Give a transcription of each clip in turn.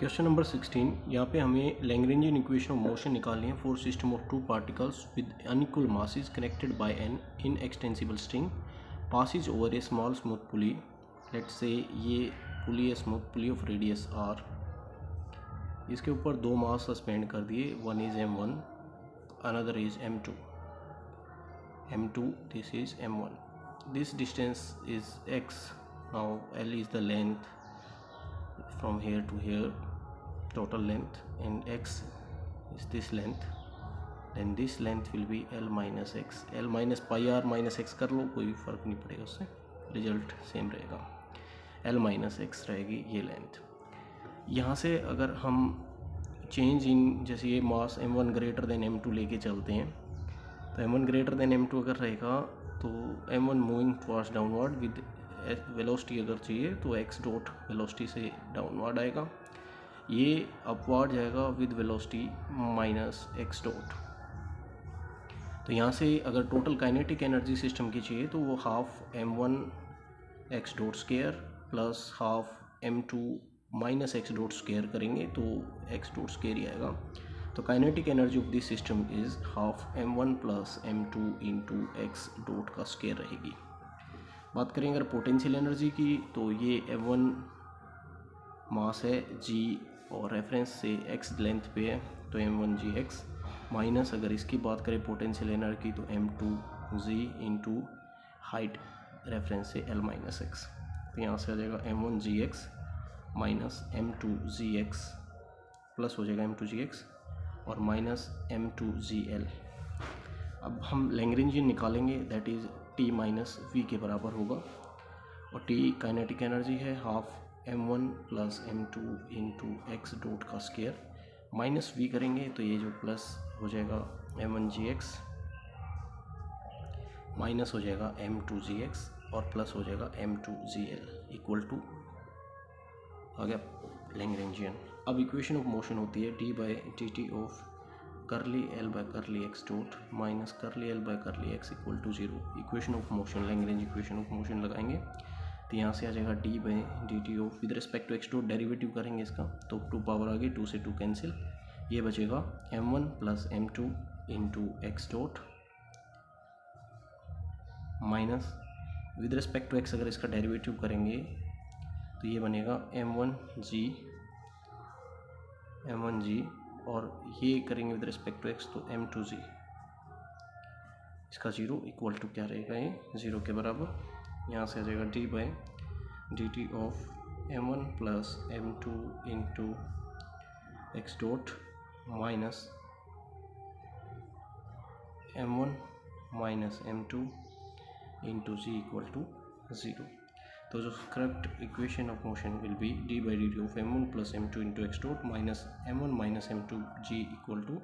Question number 16, यहाँ पे हमें लैग्रेंजियन इक्वेशन ऑफ मोशन निकालनी है for system of two particles with unequal masses connected by an inextensible string passes over a small smooth pulley. Let's say ये pulley है, smooth pulley of radius R. इसके ऊपर दो mass suspend कर दिए, one is m1, another is m2, this is m1। This distance is x, now l is the length from here to here, total length, and x is this length, then this length will be l minus x। l minus pi r minus x कर लो, कोई फ़र्क नहीं पड़ेगा, उससे result same रहेगा। l minus x रहेगी ये length. यहाँ से अगर हम चेंज इन, जैसे ये मास m1 ग्रेटर देन m2 लेके चलते हैं, तो m1 ग्रेटर देन m2 अगर रहेगा तो m1 moving towards downward with velocity अगर चाहिए तो x डॉट वेलोसिटी से डाउनवर्ड आएगा, ये अपवर्ड जाएगा with velocity minus x dot. तो यहाँ से अगर टोटल काइनेटिक एनर्जी सिस्टम की चाहिए तो वो half m1 x dot square plus half m2 minus x dot square करेंगे तो x डॉट स्क्वायर ही आएगा। तो kinetic energy of this system is half m1 plus m2 into x dot का square रहेगी। बात करें अगर पोटेंशियल एनर्जी की, तो ये m1 मास है g और रेफरेंस से x लेंथ पे है तो m1gx, माइनस अगर इसकी बात करें पोटेंशियल एनर्जी की तो m2g इंटू हाइट रेफरेंस से l माइनस x। तो यहाँ से आ जाएगा m1gx माइनस m2gx प्लस हो जाएगा m2gx और माइनस m2gl। अब हम लैग्रेंजियन निकालेंगे, that is t minus v के बराबर होगा, और t काइनेटिक एनर्जी है half m1 plus m2 into x dot का स्क्वायर, माइनस v करेंगे तो ये जो प्लस हो जाएगा m1gx माइनस हो जाएगा m2gx और प्लस हो जाएगा m2gl इक्वल टू आ गया लैग्रेंजियन। अब इक्वेशन ऑफ मोशन होती है d by dt of curly l by curly x dot minus curly l by curly x equal to 0। Equation of motion, Lagrange equation of motion लगाएंगे तो यहाँ से आ जाएगा d by dt of with respect to x dot, derivative करेंगे इसका तो 2 power आ गई, 2 से 2 कैंसिल, ये बचेगा m1 plus m2 into x dot minus with respect to x अगर इसका डेरिवेटिव करेंगे तो ये बनेगा m1g और ये करेंगे विद रिस्पेक्ट टू x तो m2g, इसका 0 इक्वल टू क्या रहेगा, ये 0 के बराबर। यहाँ से आ जाएगा d by dt of m1 plus m2 into x dot minus m1 minus m2 into g equal to 0। तो जो correct equation of motion will be d by dt of m1 plus m2 into x dot minus m1 minus m2 g equal to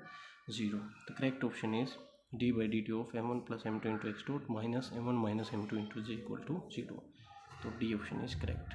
0। The correct option is d by dt of m1 plus m2 into x dot minus m1 minus m2 into g equal to 0। तो d option is correct.